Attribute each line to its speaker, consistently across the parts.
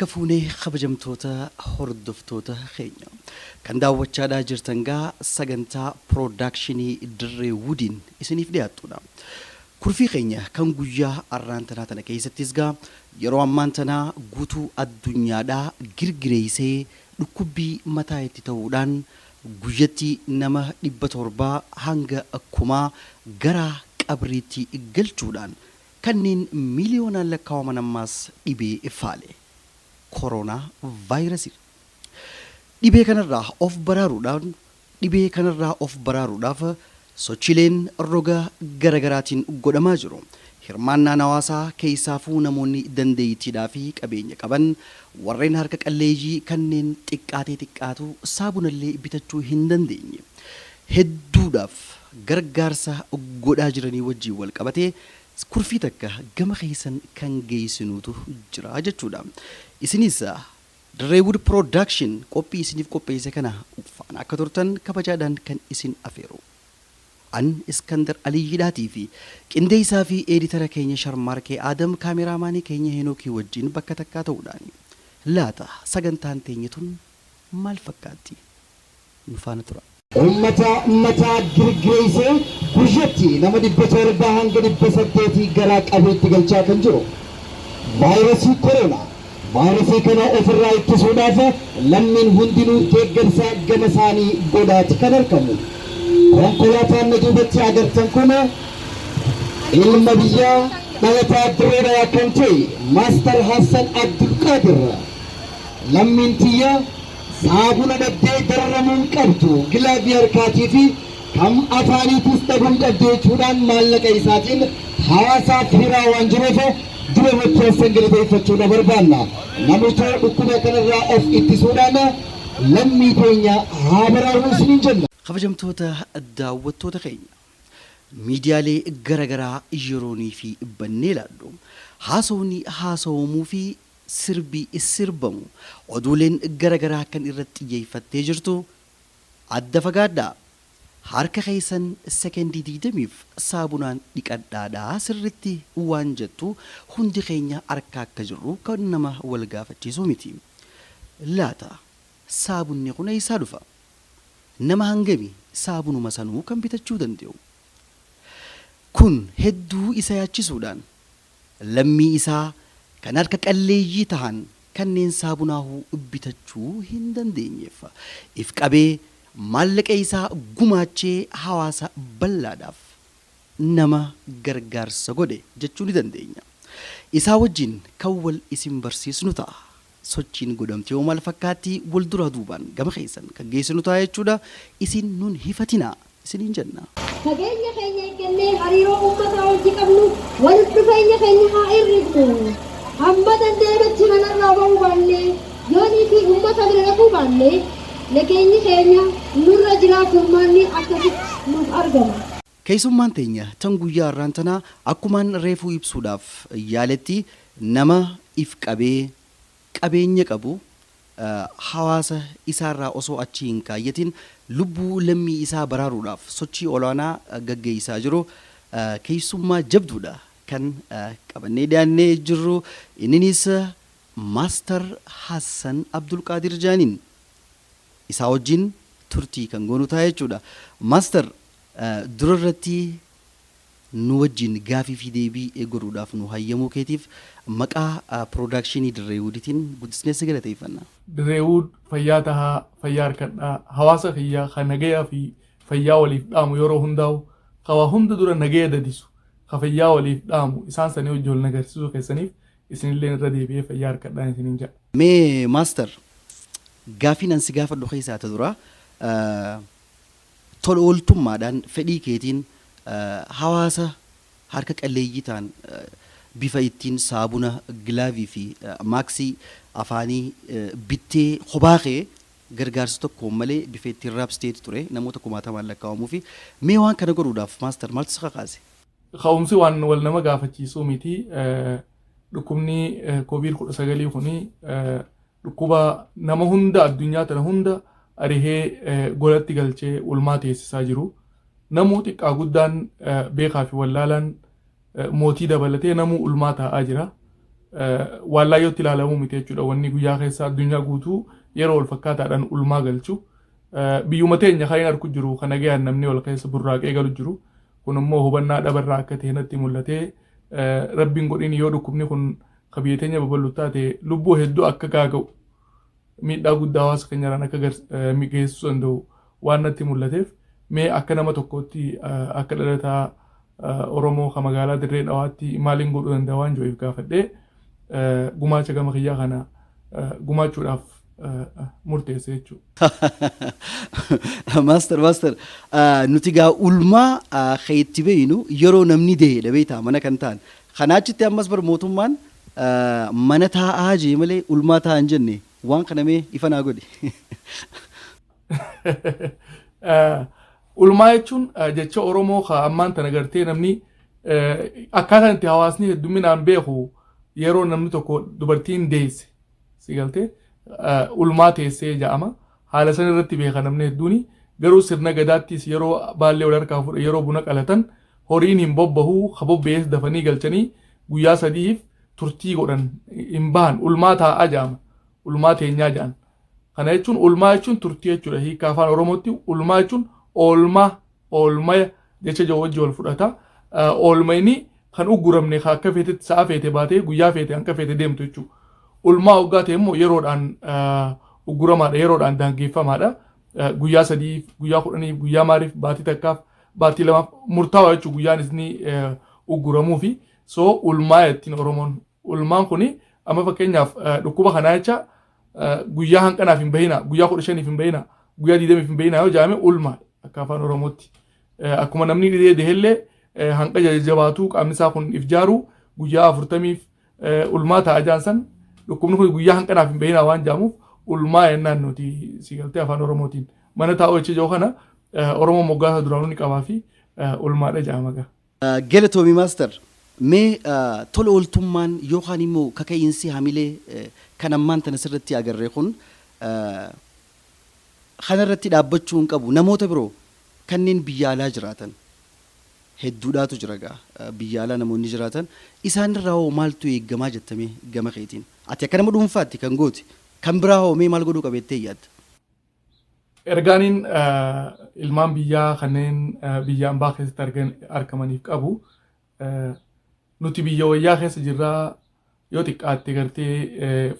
Speaker 1: Harkafuunee kabajamtoota hordoftoota keenya kan daawwachaadhaa jirtan gaa sagantaa piroodakshinii dirree wudiin isiniif dhiyaatudha. Kurfii keenya kan guyyaa arraantanaa tana keessattis gaa yeroo ammaan tanaa guutuu addunyaadhaa girgireessee dhukkubbii mataa itti ta'uudhaan guyyatti nama 700 hanga 1000 gara qabriitti galchuudhaan kanneen miiliyoonaan lakkaa'aman ammaas dhibee faale. Corona virus dhibee kanarraa of baraaruudhaaf sochileen roga garagaraatiin godhamaa jiru. Hirmaannaan hawaasaa keessaafuu namoonni dandeettiidhaa fi qabeenya qaban warreen harka qalleeyyii kanneen xiqqaatu saabunallee bitachuu hin dandeenye hedduudhaaf gargaarsa godhaa jiranii wajjin wal qabatee kurfii takka gama keessan kan geessinuutu jira jechuudha. Isinis Dirree Wood Production qophii isiniif qopheesse kana faana akka turtan kabajaadhaan kan isin afeeru. An Iskandar Aliyyiidhaatii fi qindeessaa fi eeditara keenya Sharmaarkee Adam kaameraamaanii keenya Henookii wajjin bakka takkaa ta'uudhaan laata sagantaan teenyatun maal fakkaatti? Nu faana tura.
Speaker 2: Ummata girgireessee guyyatti nama 700 hanga 800 gara qabeetti galchaa kan jiru vaayirasii koronaa. Vaayirasii kana ofirraa ittisuudhaaf lammiin hundinuu deeggarsa gama isaanii godhaati kan argamu. Konkolaataan na duubatti agartan kun ilma biyyaa dhalataa Dirree Dhawaa kan ta'e Maaster Hassan Abdulqaadir lammiin tiyya saabuna dhabdee dararamuun qabdu gilaavii harkaatii fi kan afaaniitis dhabuun qabdu jechuudhaan maallaqa isaatiin hawaasaaf hiraa waan jiruuf dura murteessan galateeffachuudha barbaanna. Namoota dhukkuba kanarraa of ittisuudhaan lammii keenya haa baraaruu isiniin jenna.
Speaker 1: Kabajamtoota daawwattoota keenya miidiyaalee garagaraa yeroonii fi bannee ilaallu haasawni haasawamuu fi sirbii sirbamu oduuleen garagaraa kan irratti xiyyeeffattee jirtu adda fagaadhaa. Harka keessan sekendii 20f saabunaan dhiqadhaadhaa sirritti waan jettu hundi keenya harka akka jirru kan nama wal gaafachiisu miti. Laata saabunni kun eessaa dhufa? Nama hangami saabunuma sanuu kan bitachuu danda'u? Kun hedduu isa yaachisuudhaan lammii isaa kan harka qalleeyyii tahan kanneen saabunaahuu bitachuu hin dandeenyeef if qabee maallaqa isaa gumaachee hawaasa bal'aadhaaf nama gargaarsa godhe jechuu ni dandeenya. Isaa wajjin kan wal isin barsiisnu ta'a. Sochiin godhamte yoo maal fakkaatti wal duraa duubaan gama keessan kan geessinu ta'a jechuudha. Isin nun hifatinaa isiniin jenna.
Speaker 3: Fageenya keenya eeggannee hariiroo uummataa hojii qabnu walitti dhufeenya keenya haa hir'ifnu. Hamma dandeemetti manarraa ba'uu baannee yoonii fi uummata bira dhaquu baannee nageenyi keenya nurra jiraatummaanni akkasitti nuuf argama.
Speaker 1: Keessummaan teenya tan guyyaa irraan tanaa akkumaan reefuu ibsuudhaaf yaaletti nama if qabee qabeenya qabu hawaasa isaarraa osoo achi hin kaayyatin lubbuu lammii isaa baraaruudhaaf sochii olaanaa gaggeessaa jiru keessummaa jabduudha kan qabannee dhiyaannee jirru. Inninis Maaster Hassan Abdulqaadir Jaaniin isaa wajjin turtii kan goonu ta'a jechuudha. Maaster durarratti nu wajjin gaafii fi deebii godhuudhaaf nu hayyamuu keetiif maqaa piroodakshinii Dirree Wudiitiin guddisnee si galateeffanna.
Speaker 4: Dirree Wud fayyaa tahaa fayyaa harkadhaa hawaasa kiyyaa kan nagayaa fi fayyaa waliif dhaamu yeroo hundaa'u kawaa hunda dura nagaya dadisu ka fayyaa waliif dhaamu isaan sanii wajjin agarsiisuu keessaniif isinillee irra deebi'ee fayyaa harkadhaan isiniin jedha.
Speaker 1: Mee Maaster gaafii nan si gaafadhu keessaa ta dura tola ooltummaadhaan fedhii keetiin hawaasa harka qalleeyyii ta'an bifa ittiin saabuna gilaavii fi maaksii afaanii bittee kophaa kee gargaarsa tokko malee bifa ittiin raabsteetu ture namoota 1000 lakkaa'amuu fi mee waan kana godhuudhaaf Maaster maaltu si kakaase?
Speaker 4: Ka'umsi waan wal nama gaafachiisuu miti. Dhukkubni COVID-19 kuni dhukkuba nama hunda addunyaa tana hunda arihee godhatti galchee ulmaa teessisaa jiru. Namuu xiqqaa guddaan beekaa fi wallaalaan mootii dabalatee namuu ulmaa taa'aa jira. wallaayyotti ilaalamuu miti jechuudha. Wanni guyyaa keessa addunyaa guutuu yeroo wal fakkaataadhaan ulmaa galchu. Biyyuma teenya kan argu jiru kan nagayaan namni wal keessa burraaqee galu jiru. Kun immoo hubannaa dhabarraa akka ta'e natti mul'atee rabbiin godhin yoo dhukkubni kun kan biyya teenya babal'u taate lubbuu hedduu akka gaaga'u miidhaa guddaa hawaasa keenyarraan akka geessisuu danda'u waan natti mul'ateef mee akka nama tokkootti akka dhalataa Oromoo kan magaalaa Dirree Dhawaatti maaliin godhuu danda'a waan jiruuf gaafadhee gumaacha gama kiyyaa kana gumaachuudhaaf murteesse jechuudha.
Speaker 1: Maaster nuti gaa ulmaa keetti beeynu yeroo namni deedha beeytaa mana kan ta'an kanaachitti ammas bar mootummaan mana taa'aa jee malee ulmaa taa'an jenne waan kana mee ifa naa godhi.
Speaker 4: Ulmaa jechuun jecha Oromoo kan ammaan tana gartee namni akkaataan itti hawaasni hedduminaan beeku yeroo namni tokko dubartiin deesse si galtee ulmaa teessee jedhama. Haala san irratti beeka namni hedduuni garuu sirna gadaattis yeroo baallee wal harkaa fuudhan yeroo buna qalatan horiin hin bobbahu habobbees dafanii galchanii guyyaa sadiif turtii godhan hin bahan ulmaa taa'aa jedhama. Ulmaa teenyaa jedhan. Kana jechuun ulmaa jechuun turtii jechuudha. Hiika afaan Oromootti ulmaa jechuun oolmaa jecha joo wajji wal fudhata. Oolmayni kan ugguramne kan akka feetetti sa'a feete baatee guyyaa feete akka feete deemtu jechuudha. Ulmaa hoggaa ta'e immoo yeroodhaan ugguramaadha yeroodhaan daangeffamaadha. Guyyaa sadii guyyaa kudhanii guyyaa maaliif baatii takkaaf baatii lamaaf murtaawaa jechuudha guyyaan isni ugguramuu fi soo ulmaa jettiin Oromoon. Ulmaan kuni amma fakkeenyaaf dhukkuba kanaa jecha guyyaa hanqanaaf hin bahina guyyaa 15 hin bahina guyyaa 20 hin bahina yoo jaame ulmaa akka afaan Oromootti. Akkuma namni dhidee dehellee hanqa jabaatu qaamni isaa kun ifjaaru guyyaa 40f ulmaa ta'a jaansan dhukkubni kun guyyaa hanqanaaf hin bahina waan jaamuuf ulmaa yennaan nuti sigaltee afaan Oromootiin mana taa'u jecha joo kana Oromoo moggaasa duraanuu ni qabaa fi ulmaadha jaamaga.
Speaker 1: Galatoomi maaster mee tola ooltummaan yookaan immoo kaka'iinsi hamilee kan ammaan tana sirratti agarree kun kanarratti dhaabbachuu hin qabu namoota biroo kanneen biyya alaa jiraatan hedduudhaatu jira gaa biyya alaa namoonni jiraatan isaanirraa hoo maaltu eeggamaa jettamee gama keetiin ati akka nama dhuunfaatti kan gooti kan biraa hoo mee maal godhuu qabeettee yaadda?
Speaker 4: Ergaaniin ilmaan biyyaa kanneen biyya ambaa keessatti argamaniif qabu nuti biyya wayyaa keessa jirraa yoo xiqqaatte gartee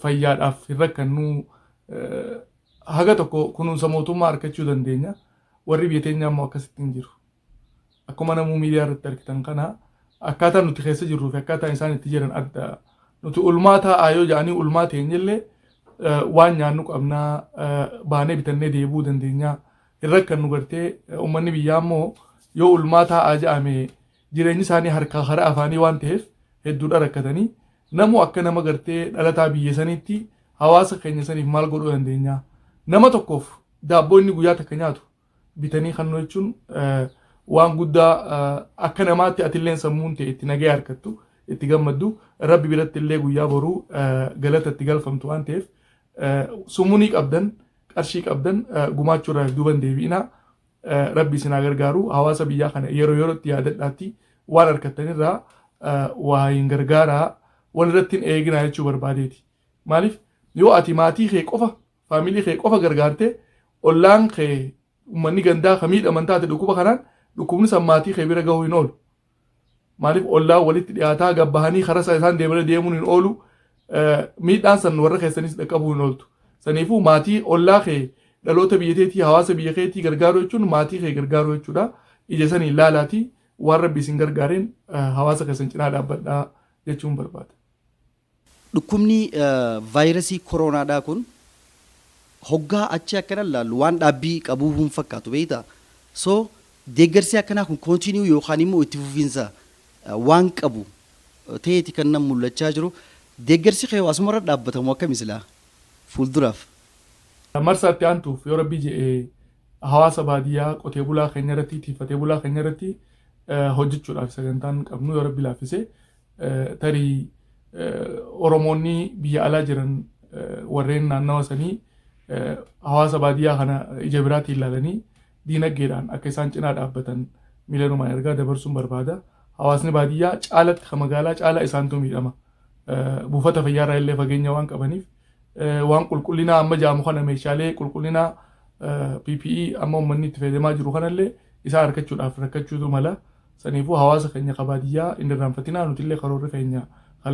Speaker 4: fayyaadhaaf hin rakkannu haga tokko kunuunsa mootummaa argachuu dandeenya. Warri biyya teenyaa immoo akkasitti hin jiru. Akkuma namuu miidiyaa irratti argitan kana akkaataan nuti keessa jirruu fi akkaataan isaan itti jiran adda. Nuti ulmaa taa'aa yoo jedhanii ulmaa teenyellee waan nyaannu qabnaa baanee bitannee deebuu dandeenya. Hin rakkannu gartee uummanni biyyaa immoo yoo ulmaa taa'aa jedhame jireenyi isaanii harkaa hara afaanii waan ta'eef hedduudha rakkatanii namu akka nama gartee dhalataa biyya saniitti hawaasa keenya saniif maal godhuu dandeenya. Nama tokkoof daabboo inni guyyaa takka nyaatu bitanii kannoo jechuun waan guddaa akka namaatti atilleen sammuun ta'e itti nagaya harkattu itti gammaddu rabbi biratti illee guyyaa boruu galata itti galfamtu waan ta'eef summunii qabdan qarshii qabdan gumaachuudhaaf duuban deebi'ina rabbi isin gargaaru hawaasa biyyaa kana yeroo yerootti yaadadhaatti waan harkattanirraa waa hin gargaaraa walirratti hin eeginaa jechuu barbaadeeti. Maaliif yoo ati maatii kee qofa faamilii kee qofa gargaarte ollaan kee uummanni gandaa kan miidhaman taate dhukkuba kanaan dhukkubni san maatii kee bira gahuu hin oolu. Maaliif ollaan walitti dhiyaataa gabbahanii karaa isaan deemuun hin oolu miidhaan san warra keessanis dhaqqabuu hin ooltu. Saniifuu maatii ollaa kee dhaloota biyya keetii hawaasa biyya keetii gargaaruu jechuun maatii kee gargaaruu jechuudha. Ija sanii ilaalaatii waan rabbi isin gargaareen hawaasa keessan cinaa dhaabbadhaa jechuun barbaada.
Speaker 1: Dhukkubni vaayirasii koronaadhaa kun hoggaa achi akkana ilaallu waan dhaabbii qabuu hin fakkaatu beektaa. So deeggarsi akkanaa kun koontiniyuu yookaan immoo itti fufiinsa waan qabu ta'eeti kan nam mul'achaa jiru. Deeggarsi kee asumarra dhaabbatamu akka misilaa fuulduraaf.
Speaker 4: Marsaatti aantuuf yoo rabbi jedhee hawaasa baadiyyaa qotee bulaa keenya irratti tiifatee bulaa keenya irratti hojjechuudhaaf sagantaan qabnu yoo rabbi laaffise tarii Oromoonni biyya alaa jiran warreen naannawa sanii hawaasa baadiyyaa kana ija biraatiin ilaalanii diinagdeedhaan akka isaan cinaa dhaabbatan miilanumaan ergaa dabarsuun barbaada. Hawaasni baadiyyaa caalatti kan magaalaa caalaa isaantu miidhama. buufata fayyaarraa illee fageenya waan qabaniif waan qulqullinaa amma jaamu kana meeshaalee qulqullinaa PPE amma uummanni itti fayyadamaa jiru kanallee isaa argachuudhaaf rakkachuutu mala. Saniifuu hawaasa keenya qabaadiyyaa inni irraanfatinaa nuti illee karoorri keenya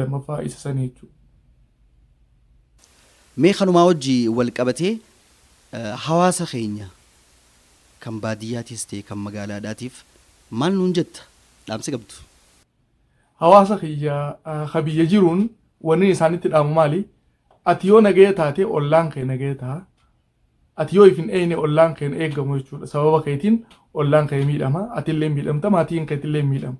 Speaker 4: lammaffaa isa sanii jechuudha.
Speaker 1: Mee kanumaa wajji wal qabatee hawaasa keenya kan baadiyyaatiis ta'e kan magaalaadhaatiif maal nuun jetta dhaamsi qabdu?
Speaker 4: Hawaasa keenya biyya jiruun wanni isaanitti dhaamu maali? Ati yoo nagaya taate ollaan kee nagaya ta'a. Ati yoo ifin eeyne ollaan kee eeggamu jechuudha. Sababa keetiin ollaan kee miidhama. Ati illee miidhamta. Maatiin kee illee miidhama.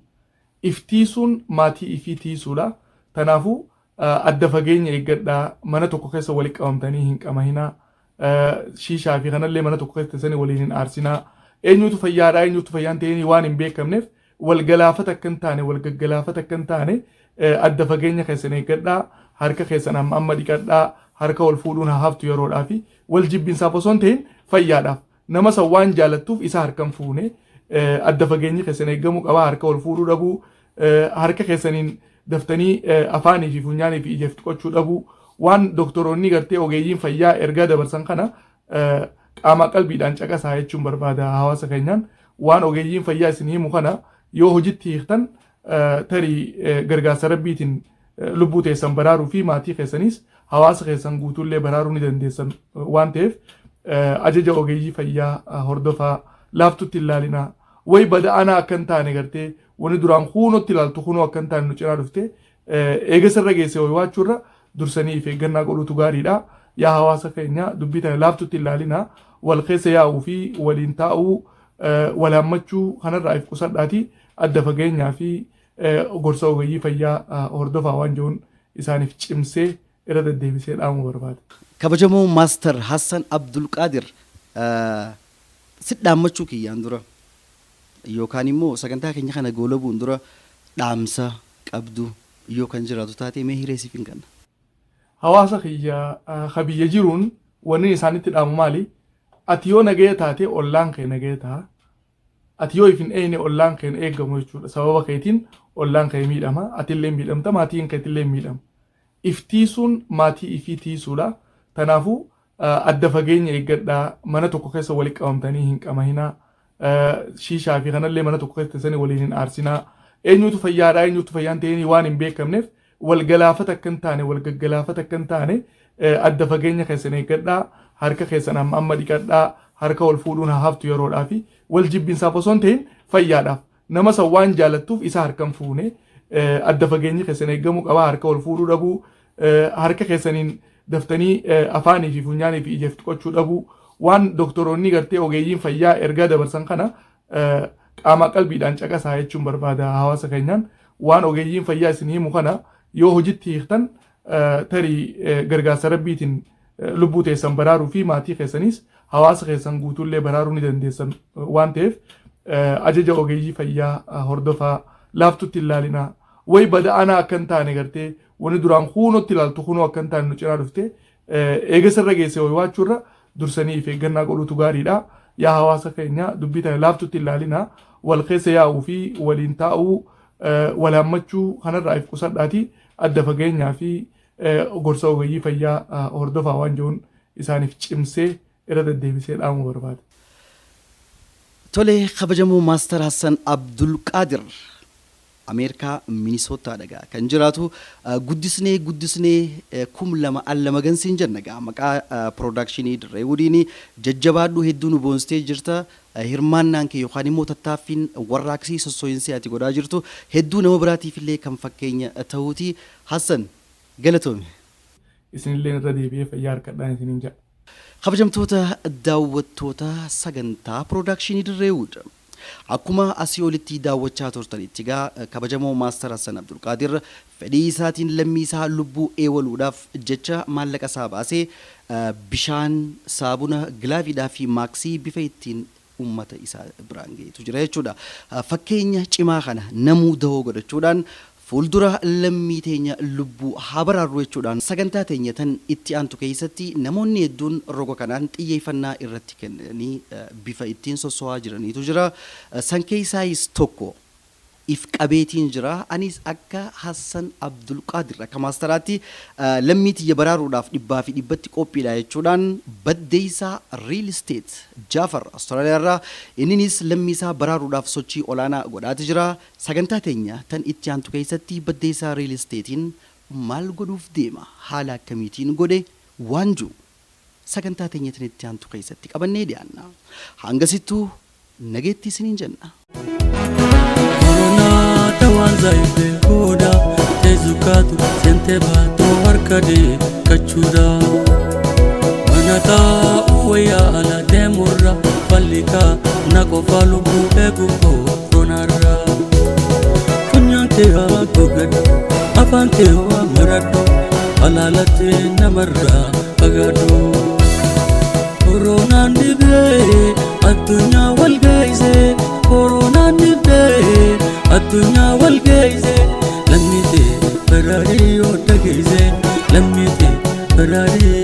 Speaker 4: Iftiisuun maatii ifii tiisuudha. Kanaafuu adda fageenya eeggadhaa. Mana tokko keessa walitti qabamtanii hin qamahinaa. Shiishaa fi kanallee mana tokko keessa sanii waliin hin aarsinaa. Eenyutu fayyaadhaa eenyutu fayyaan ta'anii waan hin beekamneef wal galaafata akka hin taane wal gaggalaafata akka hin taane adda fageenya keessan eeggadhaa. Harka keessan amma dhiqadhaa. Harka wal fuudhuun haftu yeroodhaa fi wal jibbinsaaf osoo hin ta'in fayyaadhaaf nama san waan jaalattuuf isa harkan fuune adda fageenyi keessan eeggamuu qaba. Harka wal fuudhuu dhabuu, harka keessaniin daftanii afaanii fi funyaanii fi ija dhiqachuu dhabuu waan doktoroonni gartee ogeeyyiin fayyaa ergaa dabarsan kana qaama qalbiidhaan caqasaa jechuun barbaada. Hawaasa keenyaan waan ogeeyyiin fayyaa isin himu kana yoo hojitti hiiktan tarii gargaarsa rabbiitiin lubbuu teessan baraaruu fi maatii keessanis hawaasa keessan guutuullee baraaruu ni dandeessan waan ta'eef ajaja ogeeyyii fayyaa hordofaa laaftutti ilaalinaa. Way bada'anaa akka hin taane gartee wani duraan huunotti ilaaltu hunoo akka hin taane nu cinaa dhufte eegasarra geesse waywaachurra dursanii fi eeggannaa godhutu gaariidha. Yaa hawaasa keenya dubbii tana laaftutti ilaalinaa. Wal keessa yaa'uu fi waliin taa'uu wal hammachuu kanarraa if qusadhaati adda fageenyaa fi gorsa ogeeyyii fayyaa hordofaa waan jiruun isaaniif cimsee irra deddeebisee dhaamuu barbaada.
Speaker 1: Kabajamoo Maaster Hassan Abdulqaadir si dhaammachuu kiyyaan dura yookaan immoo sagantaa keenya kana goolabuun dura dhaamsa qabdu yoo kan jiraatu taate mee hiree siif hin kenna.
Speaker 4: Hawaasa kiyya biyya jiruun wanni isaanitti dhaamu maali? Ati yoo nagaya taate ollaan kee nagaya ta'a. Ati yoo ifin eeyne ollaan kee eeggamu jechuudha. Sababa keetiin ollaan kee miidhama. Ati illee miidhamta. Maatiin kee illee miidhama. Iftiisuun maatii ifii tiisuudha. Kanaafuu adda fageenya eeggadhaa. Mana tokko keessa walitti qabamtanii hin qamahinaa. Shiishaa fi kanallee mana tokko keessa sanii waliin hin aarsinaa. Eenyutu fayyaadhaa eenyutu fayyaan ta'anii waan hin beekamneef wal galaafata akka hin taane wal gaggalaafata akka hin taane adda fageenya keessan eeggadhaa. Harka keessan amma dhiqadhaa. Harka wal fuudhuun haftu yeroodhaa fi wal jibbinsaaf osoo hin ta'in fayyaadhaaf nama san waan jaalattuuf isa harkan fuune adda fageenyi keessan eeggamuu qaba. Harka wal fuudhuu dhabuu, harka keessaniin daftanii afaanii fi funyaanii fi ija dhiqachuu dhabuu waan doktoroonni gartee ogeeyyiin fayyaa ergaa dabarsan kana qaama qalbiidhaan caqasaa jechuun barbaada. Hawaasa keenyaan waan ogeeyyiin fayyaa isin himu kana yoo hojitti hiiktan tarii gargaarsa rabbiitiin lubbuu teessan baraaruu fi maatii keessanis hawaasa keessan guutuullee baraaruu ni dandeessan waan ta'eef ajaja ogeeyyii fayyaa hordofaa laaftutti ilaalinaa. Way bada'anaa akka hin taane gartee wani duraan huunotti ilaaltu hunoo akka hin taane nu cinaa dhufte eegasarra geesse waywaachurra dursanii fi eeggannaa godhutu gaariidha. Yaa hawaasa keenya dubbii tana laaftutti ilaalinaa. Wal keessa yaa'uu fi waliin taa'uu wal hammachuu kanarraa if qusadhaati adda fageenyaa fi gorsa ogeeyyii fayyaa hordofaa waan jiruun isaaniif cimsee irra deddeebisee dhaamuu barbaada.
Speaker 1: Tole kabajamoo Maaster Hassan Abdulqaadir Ameerikaa Minisootaa dhagaa kan jiraatu guddisnee kum lama allama gansiin jenna gaa maqaa piroodakshinii dirree wudiini jajjabaadhu hedduu nu boonstee jirta. Hirmaannaan kee yookaan immoo tattaaffiin warraaqsii sossooyinsee ati godhaa jirtu hedduu nama biraatiif illee kan fakkeenya ta'uuti. Hassan galatoome.
Speaker 4: Isinillee irra deebi'ee fayyaa harkadhaan isiniin jedha.
Speaker 1: Kabajamtoota daawwattoota sagantaa piroodakshinii dirree wuda. Akkuma asii olitti daawwachaa turtanitti egaa kabajamoo Maaster Hassan Abdulqaadir fedhii isaatiin lammii isaa lubbuu eewaluudhaaf jecha maallaqa isaa baasee bishaan, saabuna, gilaaviidhaa fi maaksii bifa ittiin uummata isaa biraan geetu jira jechuudha. Fakkeenya cimaa kana namuu dahoo godhachuudhaan fuuldura lammii teenya lubbuu haa baraarru jechuudhaan sagantaa teenya tan itti aantu keessatti namoonni hedduun roga kanaan xiyyeeffannaa irratti kennanii bifa ittiin sosso'aa jiraniitu jira. San keessaayis tokko if qabeetiin jira anis akka Hassan Abdul Qadir akka maastaraatti lammiitii yabaraaruudhaaf dhibbaa fi dhibbatti qophiidha jechuudhaan baddeessaa real estate Jaafar Austraaliyaa irraa inninis lammiisaa baraaruudhaaf sochii olaanaa godhaati jira sagantaa teenya tan itti aantu keessatti baddeessaa real estatein maal godhuuf deema haala akkamiitiin godhe waanju sagantaa teenya tan itti aantu keessatti qabannee dhiyaanna hangasittuu nageetti isiniin jenna. Wanzaibe koda tezukatu sente bato harkade kachuda manata uya ala demurra falika nakofalu begu ronarra kunyante agogad afante wa marado alalate namarra agado corona ndibe adunya walgaize corona ndibe الدنيا والجايزة لميتي فراري ودقيزة لميتي فراري